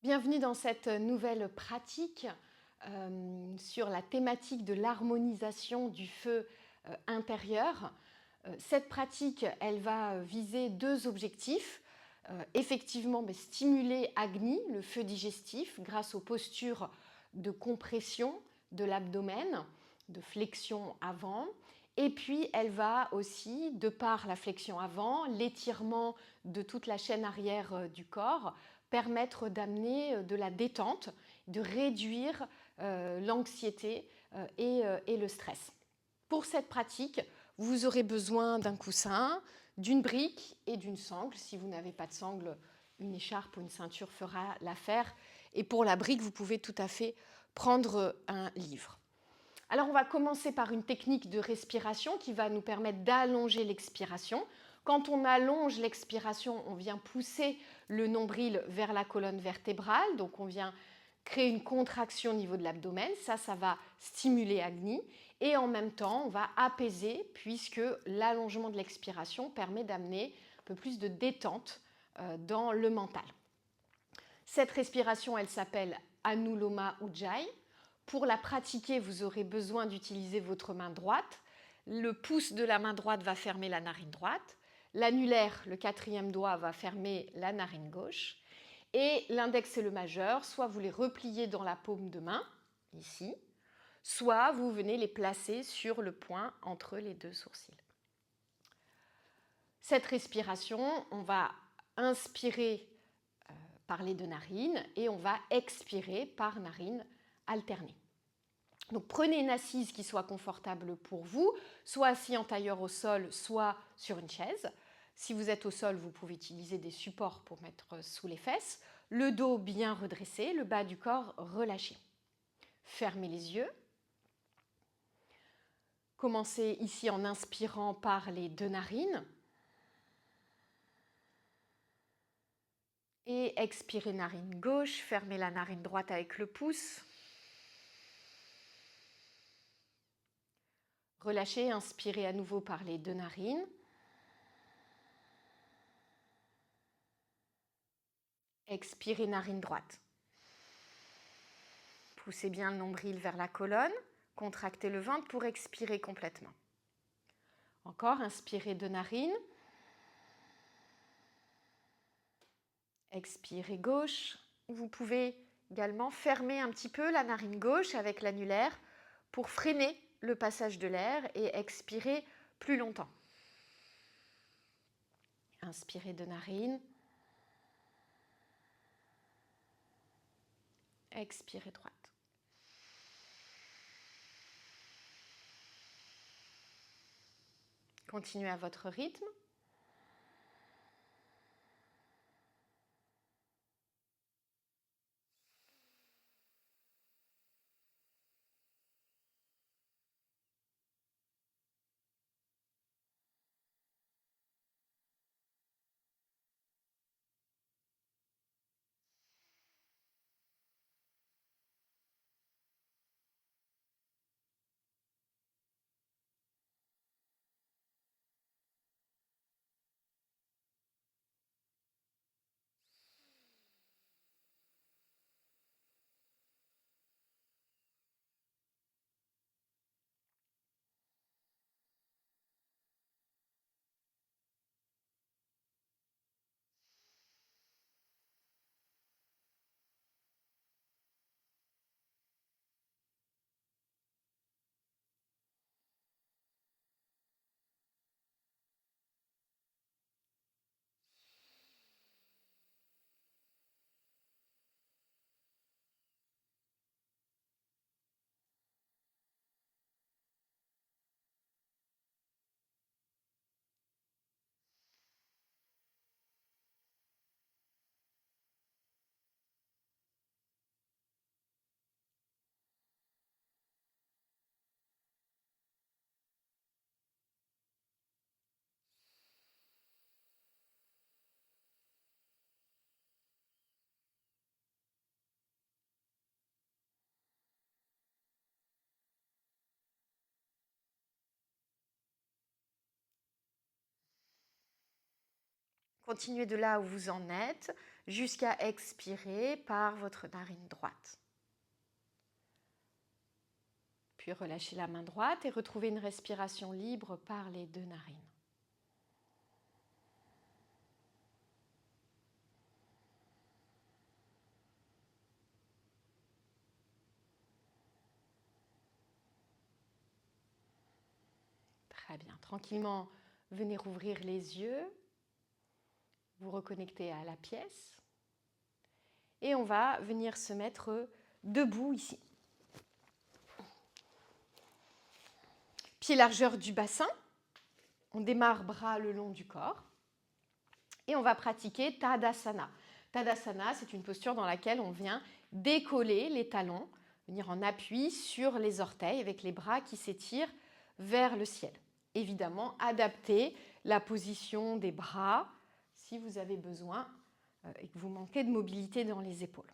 Bienvenue dans cette nouvelle pratique sur la thématique de l'harmonisation du feu intérieur. Cette pratique, elle va viser deux objectifs. Effectivement, stimuler Agni, le feu digestif, grâce aux postures de compression de l'abdomen, de flexion avant. Et puis, elle va aussi, de par la flexion avant, l'étirement de toute la chaîne arrière du corps, permettre d'amener de la détente, de réduire l'anxiété et le stress. Pour cette pratique, vous aurez besoin d'un coussin, d'une brique et d'une sangle. Si vous n'avez pas de sangle, une écharpe ou une ceinture fera l'affaire. Et pour la brique, vous pouvez tout à fait prendre un livre. Alors on va commencer par une technique de respiration qui va nous permettre d'allonger l'expiration. Quand on allonge l'expiration, on vient pousser le nombril vers la colonne vertébrale, donc on vient créer une contraction au niveau de l'abdomen, ça va stimuler Agni, et en même temps on va apaiser puisque l'allongement de l'expiration permet d'amener un peu plus de détente dans le mental. Cette respiration, elle s'appelle Anuloma Ujjayi. Pour la pratiquer, vous aurez besoin d'utiliser votre main droite. Le pouce de la main droite va fermer la narine droite. L'annulaire, le quatrième doigt, va fermer la narine gauche. Et l'index et le majeur, soit vous les repliez dans la paume de main, ici, soit vous venez les placer sur le point entre les deux sourcils. Cette respiration, on va inspirer par les deux narines et on va expirer par narine alternée. Donc prenez une assise qui soit confortable pour vous, soit assis en tailleur au sol, soit sur une chaise. Si vous êtes au sol, vous pouvez utiliser des supports pour mettre sous les fesses. Le dos bien redressé, le bas du corps relâché. Fermez les yeux. Commencez ici en inspirant par les deux narines. Et expirez narine gauche, fermez la narine droite avec le pouce. Relâchez, inspirez à nouveau par les deux narines. Expirez narine droite. Poussez bien le nombril vers la colonne. Contractez le ventre pour expirer complètement. Encore, inspirez deux narines. Expirez gauche. Vous pouvez également fermer un petit peu la narine gauche avec l'annulaire pour freiner le passage de l'air et expirer plus longtemps. Inspirez deux narines. Expirez droite. Continuez à votre rythme. Continuez de là où vous en êtes jusqu'à expirer par votre narine droite. Puis relâchez la main droite et retrouvez une respiration libre par les deux narines. Très bien. Tranquillement, venez rouvrir les yeux. Vous reconnectez à la pièce. Et on va venir se mettre debout ici. Pied largeur du bassin. On démarre bras le long du corps. Et on va pratiquer Tadasana. Tadasana, c'est une posture dans laquelle on vient décoller les talons, venir en appui sur les orteils avec les bras qui s'étirent vers le ciel. Évidemment, adaptez la position des bras si vous avez besoin et que vous manquez de mobilité dans les épaules.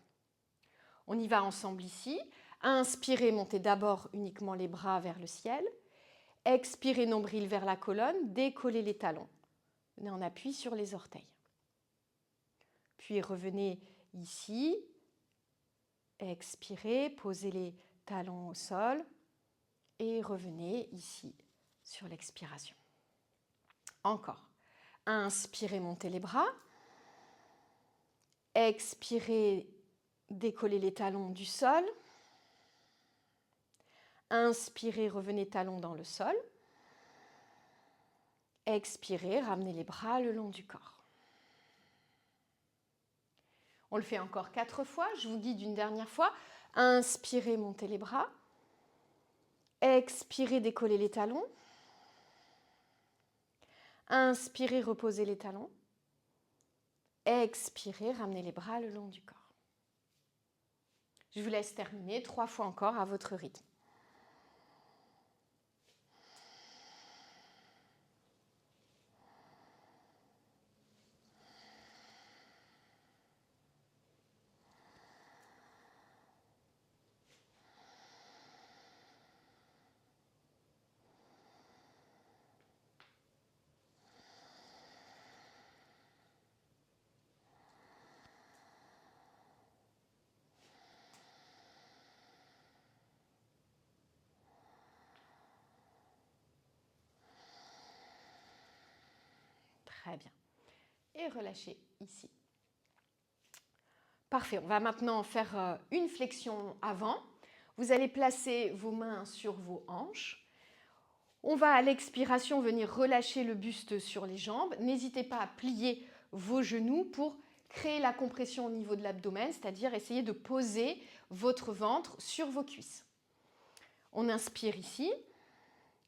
On y va ensemble ici. Inspirez, montez d'abord uniquement les bras vers le ciel. Expirez, nombril vers la colonne, décollez les talons. Venez en appui sur les orteils. Puis revenez ici. Expirez, posez les talons au sol et revenez ici sur l'expiration. Encore. Inspirez, montez les bras. Expirez, décollez les talons du sol. Inspirez, revenez talons dans le sol. Expirez, ramenez les bras le long du corps. On le fait encore 4 fois. Je vous guide une dernière fois. Inspirez, montez les bras. Expirez, décollez les talons. Inspirez, reposez les talons. Expirez, ramenez les bras le long du corps. Je vous laisse terminer 3 fois encore à votre rythme. Très bien. Et relâchez ici. Parfait. On va maintenant faire une flexion avant. Vous allez placer vos mains sur vos hanches. On va à l'expiration venir relâcher le buste sur les jambes. N'hésitez pas à plier vos genoux pour créer la compression au niveau de l'abdomen, c'est-à-dire essayer de poser votre ventre sur vos cuisses. On inspire ici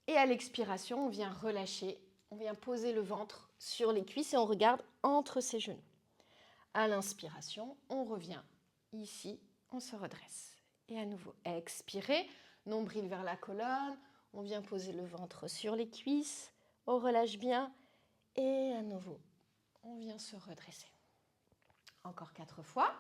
et à l'expiration, on vient relâcher, on vient poser le ventre sur les cuisses et on regarde entre ses genoux. À l'inspiration, on revient ici, on se redresse. Et à nouveau, expirez, nombril vers la colonne, on vient poser le ventre sur les cuisses, on relâche bien et à nouveau, on vient se redresser. Encore 4 fois.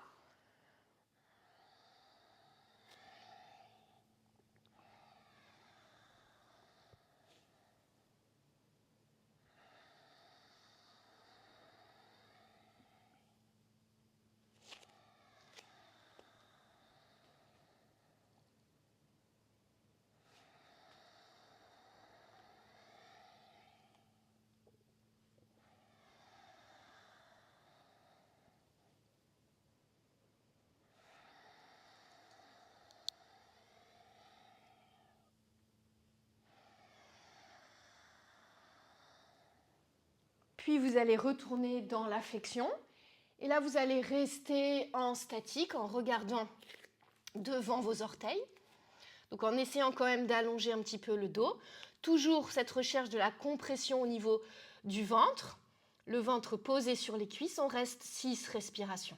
Puis vous allez retourner dans la flexion. Et là, vous allez rester en statique en regardant devant vos orteils. Donc en essayant quand même d'allonger un petit peu le dos. Toujours cette recherche de la compression au niveau du ventre. Le ventre posé sur les cuisses. On reste 6 respirations.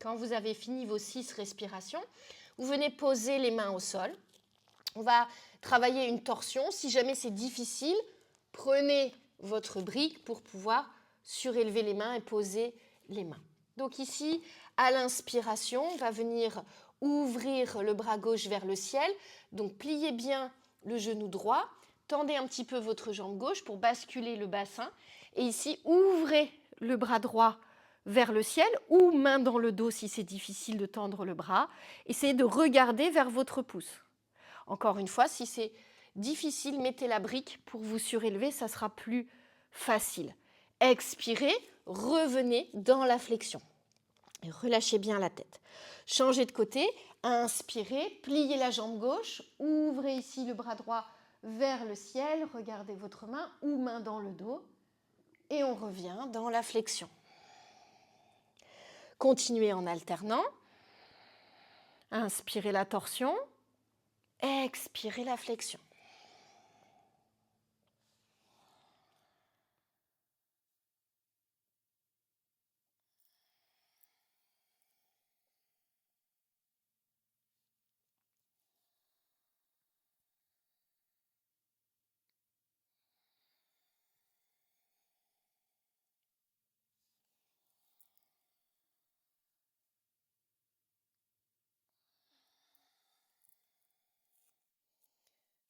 Quand vous avez fini vos 6 respirations, vous venez poser les mains au sol. On va travailler une torsion. Si jamais c'est difficile, prenez votre brique pour pouvoir surélever les mains et poser les mains. Donc ici, à l'inspiration, on va venir ouvrir le bras gauche vers le ciel. Donc pliez bien le genou droit, tendez un petit peu votre jambe gauche pour basculer le bassin. Et ici, ouvrez le bras droit vers le ciel ou main dans le dos si c'est difficile de tendre le bras. Essayez de regarder vers votre pouce. Encore une fois, si c'est difficile, mettez la brique pour vous surélever, ça sera plus facile. Expirez, revenez dans la flexion. Et relâchez bien la tête. Changez de côté, inspirez, pliez la jambe gauche, ouvrez ici le bras droit vers le ciel, regardez votre main ou main dans le dos et on revient dans la flexion. Continuez en alternant. Inspirez la torsion, expirez la flexion.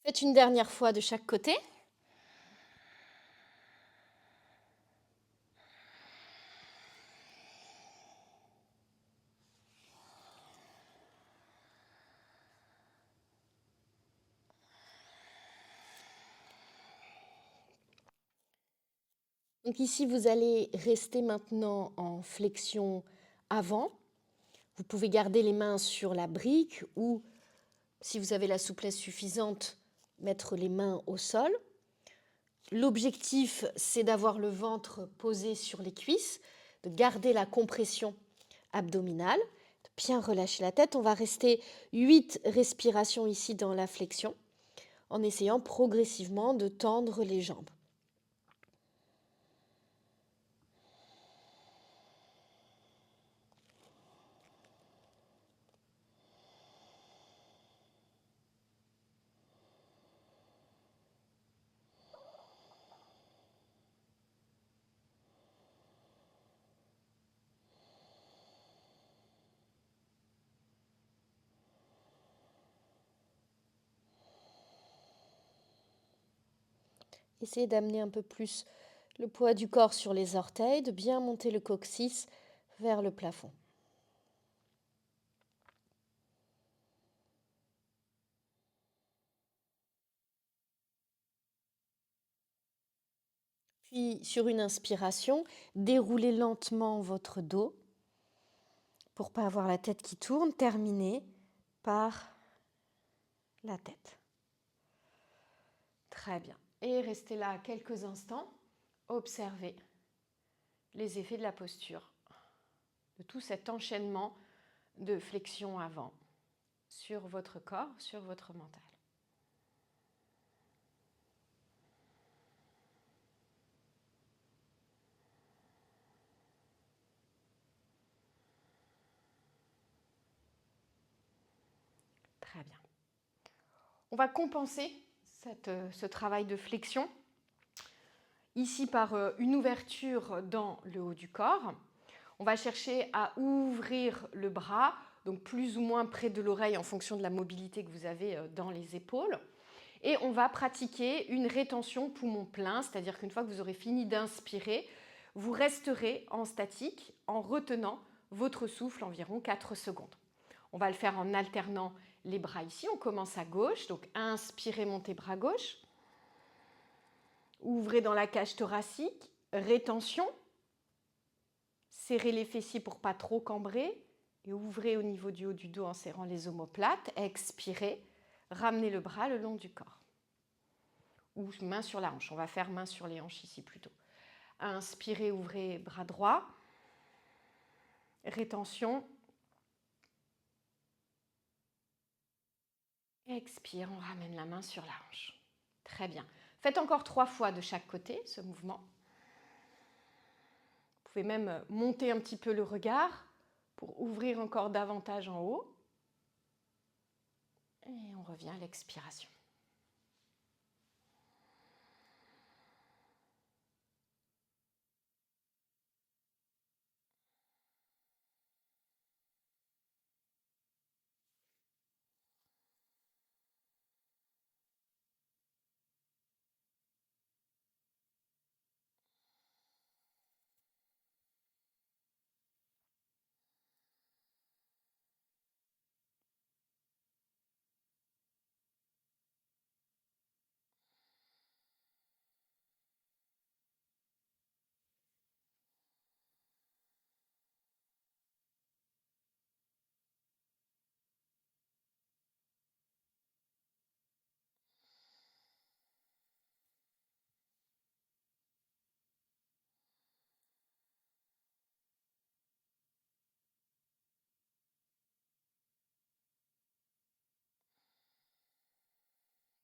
Faites une dernière fois de chaque côté. Donc ici, vous allez rester maintenant en flexion avant. Vous pouvez garder les mains sur la brique ou, si vous avez la souplesse suffisante, mettre les mains au sol. L'objectif, c'est d'avoir le ventre posé sur les cuisses, de garder la compression abdominale, de bien relâcher la tête. On va rester 8 respirations ici dans la flexion, en essayant progressivement de tendre les jambes. Essayez d'amener un peu plus le poids du corps sur les orteils, de bien monter le coccyx vers le plafond. Puis, sur une inspiration, déroulez lentement votre dos pour ne pas avoir la tête qui tourne. Terminez par la tête. Très bien. Et restez là quelques instants. Observez les effets de la posture, de tout cet enchaînement de flexion avant sur votre corps, sur votre mental. Très bien. On va compenser ce travail de flexion, ici par une ouverture dans le haut du corps. On va chercher à ouvrir le bras, donc plus ou moins près de l'oreille en fonction de la mobilité que vous avez dans les épaules. Et on va pratiquer une rétention poumon plein, c'est-à-dire qu'une fois que vous aurez fini d'inspirer, vous resterez en statique en retenant votre souffle environ 4 secondes. On va le faire en alternant les bras ici. On commence à gauche, donc inspirez, montez bras gauche. Ouvrez dans la cage thoracique, rétention. Serrez les fessiers pour ne pas trop cambrer et ouvrez au niveau du haut du dos en serrant les omoplates. Expirez, ramenez le bras le long du corps. Ou main sur la hanche. On va faire main sur les hanches ici plutôt. Inspirez, ouvrez bras droit. Rétention. Expire, on ramène la main sur la hanche. Très bien. Faites encore 3 fois de chaque côté ce mouvement. Vous pouvez même monter un petit peu le regard pour ouvrir encore davantage en haut. Et on revient à l'expiration.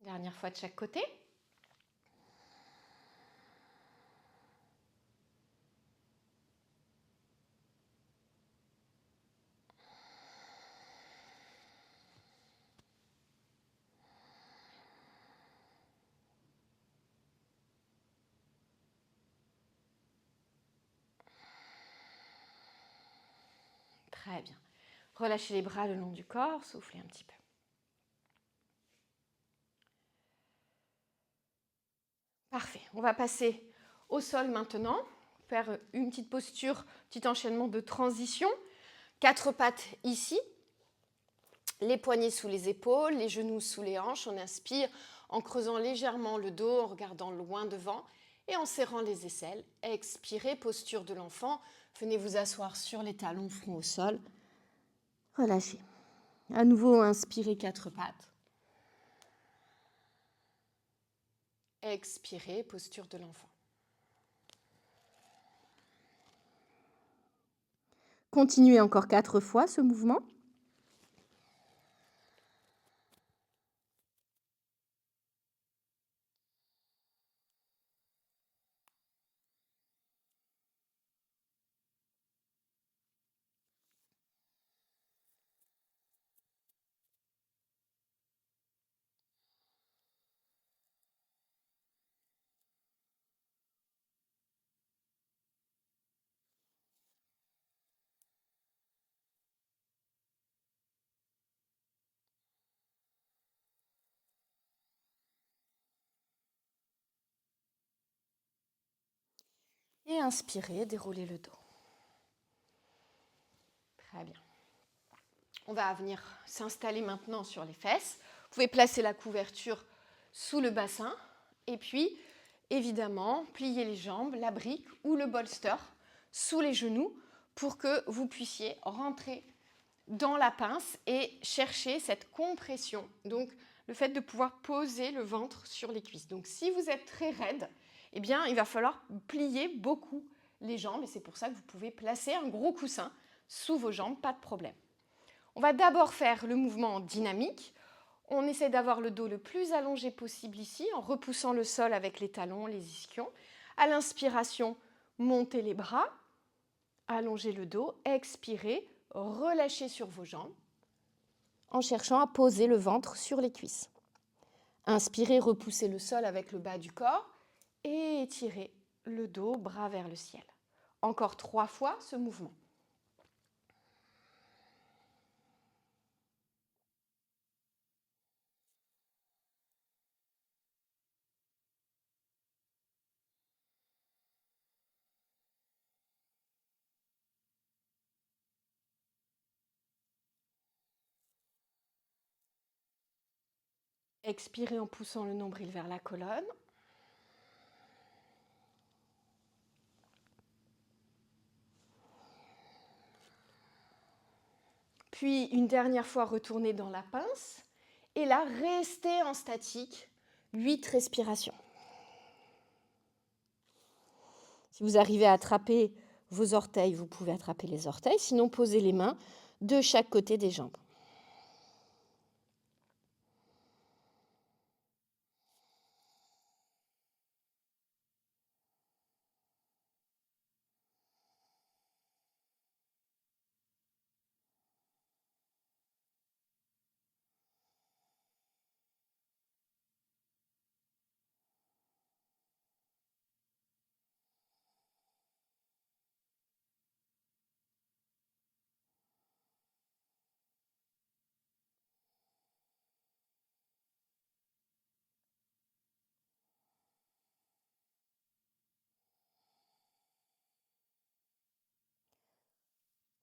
Dernière fois de chaque côté. Très bien. Relâchez les bras le long du corps, soufflez un petit peu. Parfait. On va passer au sol maintenant, faire une petite posture, petit enchaînement de transition. 4 pattes ici, les poignets sous les épaules, les genoux sous les hanches. On inspire en creusant légèrement le dos, en regardant loin devant et en serrant les aisselles. Expirez, posture de l'enfant. Venez vous asseoir sur les talons, front au sol. Relâchez. À nouveau, inspirez 4 pattes. Expirez, posture de l'enfant. Continuez encore 4 fois ce mouvement. Et inspirez, déroulez le dos. Très bien. On va venir s'installer maintenant sur les fesses. Vous pouvez placer la couverture sous le bassin et puis, évidemment, plier les jambes, la brique ou le bolster sous les genoux pour que vous puissiez rentrer dans la pince et chercher cette compression. Donc, le fait de pouvoir poser le ventre sur les cuisses. Donc, si vous êtes très raide, eh bien, il va falloir plier beaucoup les jambes et c'est pour ça que vous pouvez placer un gros coussin sous vos jambes, pas de problème. On va d'abord faire le mouvement dynamique. On essaie d'avoir le dos le plus allongé possible ici, en repoussant le sol avec les talons, les ischions. À l'inspiration, montez les bras, allongez le dos, expirez, relâchez sur vos jambes, en cherchant à poser le ventre sur les cuisses. Inspirez, repoussez le sol avec le bas du corps et étirez le dos, bras vers le ciel. Encore 3 fois ce mouvement. Expirez en poussant le nombril vers la colonne. Puis une dernière fois, retournez dans la pince. Et là, restez en statique, 8 respirations. Si vous arrivez à attraper vos orteils, vous pouvez attraper les orteils. Sinon, posez les mains de chaque côté des jambes.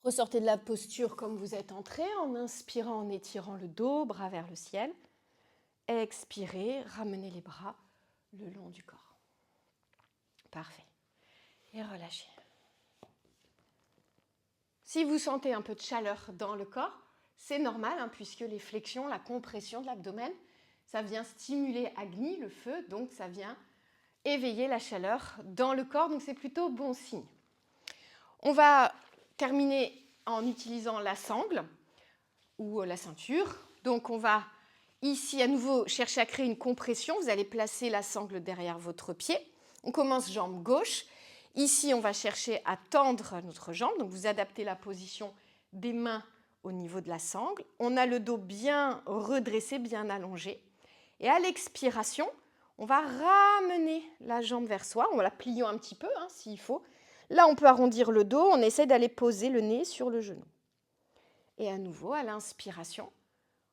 Ressortez de la posture comme vous êtes entré en inspirant, en étirant le dos, bras vers le ciel. Expirez, ramenez les bras le long du corps. Parfait. Et relâchez. Si vous sentez un peu de chaleur dans le corps, c'est normal hein, puisque les flexions, la compression de l'abdomen, ça vient stimuler Agni, le feu, donc ça vient éveiller la chaleur dans le corps, donc c'est plutôt bon signe. On va terminer en utilisant la sangle ou la ceinture. Donc on va ici à nouveau chercher à créer une compression. Vous allez placer la sangle derrière votre pied. On commence jambe gauche. Ici, on va chercher à tendre notre jambe. Donc vous adaptez la position des mains au niveau de la sangle. On a le dos bien redressé, bien allongé. Et à l'expiration, on va ramener la jambe vers soi. On la pliant un petit peu hein, s'il faut. Là, on peut arrondir le dos. On essaie d'aller poser le nez sur le genou. Et à nouveau, à l'inspiration,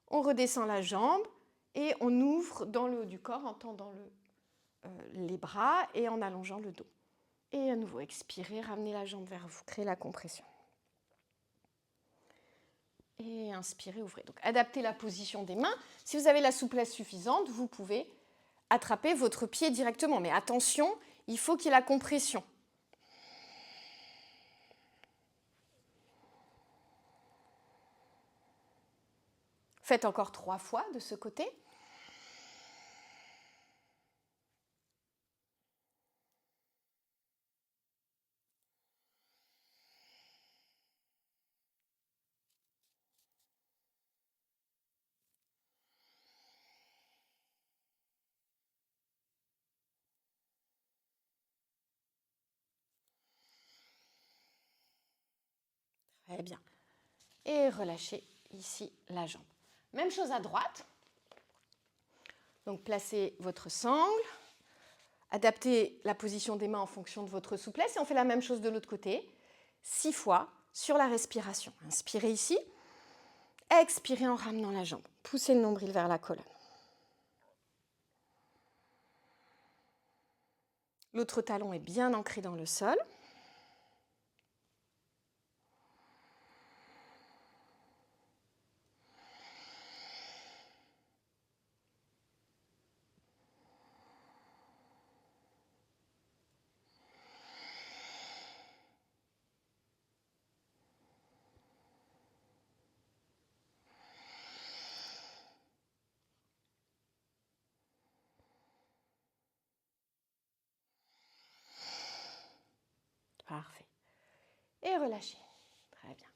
on redescend la jambe et on ouvre dans le haut du corps en tendant les bras et en allongeant le dos. Et à nouveau, expirez, ramenez la jambe vers vous, créez la compression. Et inspirez, ouvrez. Donc, adaptez la position des mains. Si vous avez la souplesse suffisante, vous pouvez attraper votre pied directement. Mais attention, il faut qu'il y ait la compression. Faites encore 3 fois de ce côté. Très bien. Et relâchez ici la jambe. Même chose à droite. Donc placez votre sangle, adaptez la position des mains en fonction de votre souplesse et on fait la même chose de l'autre côté, 6 fois sur la respiration. Inspirez ici, expirez en ramenant la jambe. Poussez le nombril vers la colonne. L'autre talon est bien ancré dans le sol. Parfait. Et relâchez. Très bien.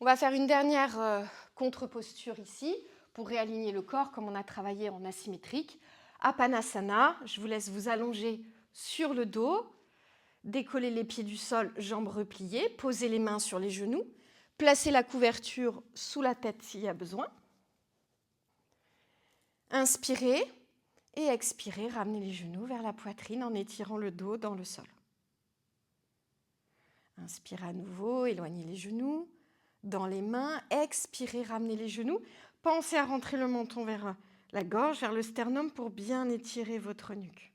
On va faire une dernière contre-posture ici pour réaligner le corps comme on a travaillé en asymétrique. Apanasana, je vous laisse vous allonger sur le dos, décoller les pieds du sol, jambes repliées, poser les mains sur les genoux, placer la couverture sous la tête s'il y a besoin. Inspirez et expirez, ramenez les genoux vers la poitrine en étirant le dos dans le sol. Inspirez à nouveau, éloignez les genoux dans les mains, expirez, ramenez les genoux. Pensez à rentrer le menton vers la gorge, vers le sternum pour bien étirer votre nuque.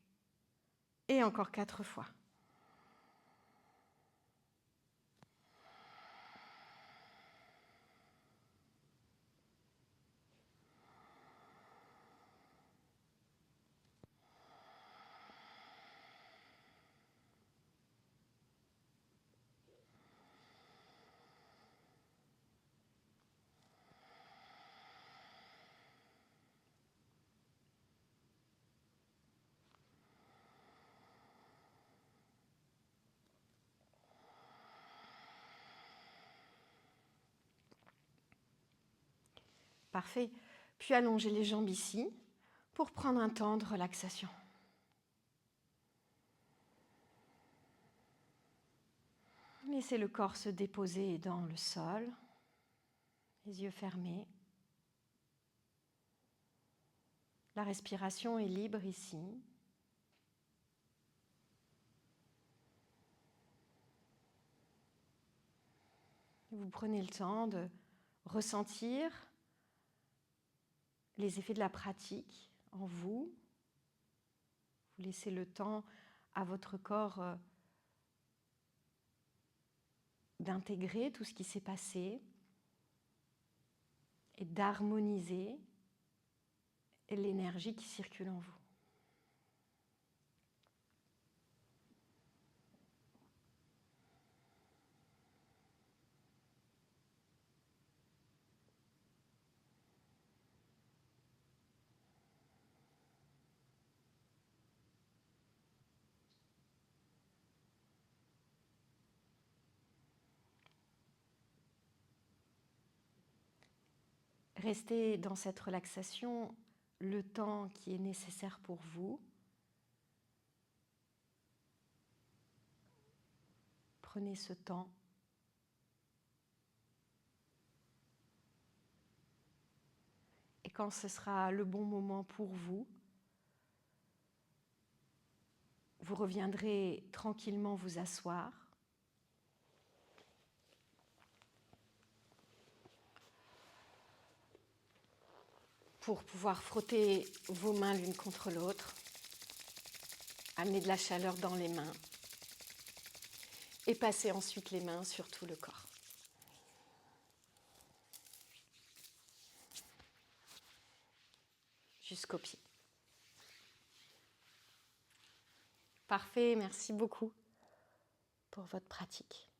Et encore 4 fois. Parfait. Puis allongez les jambes ici pour prendre un temps de relaxation. Laissez le corps se déposer dans le sol, les yeux fermés. La respiration est libre ici. Vous prenez le temps de ressentir les effets de la pratique en vous. Vous laissez le temps à votre corps d'intégrer tout ce qui s'est passé et d'harmoniser l'énergie qui circule en vous. Restez dans cette relaxation le temps qui est nécessaire pour vous. Prenez ce temps. Et quand ce sera le bon moment pour vous, vous reviendrez tranquillement vous asseoir. Pour pouvoir frotter vos mains l'une contre l'autre, amener de la chaleur dans les mains et passer ensuite les mains sur tout le corps. Jusqu'aux pieds. Parfait, merci beaucoup pour votre pratique.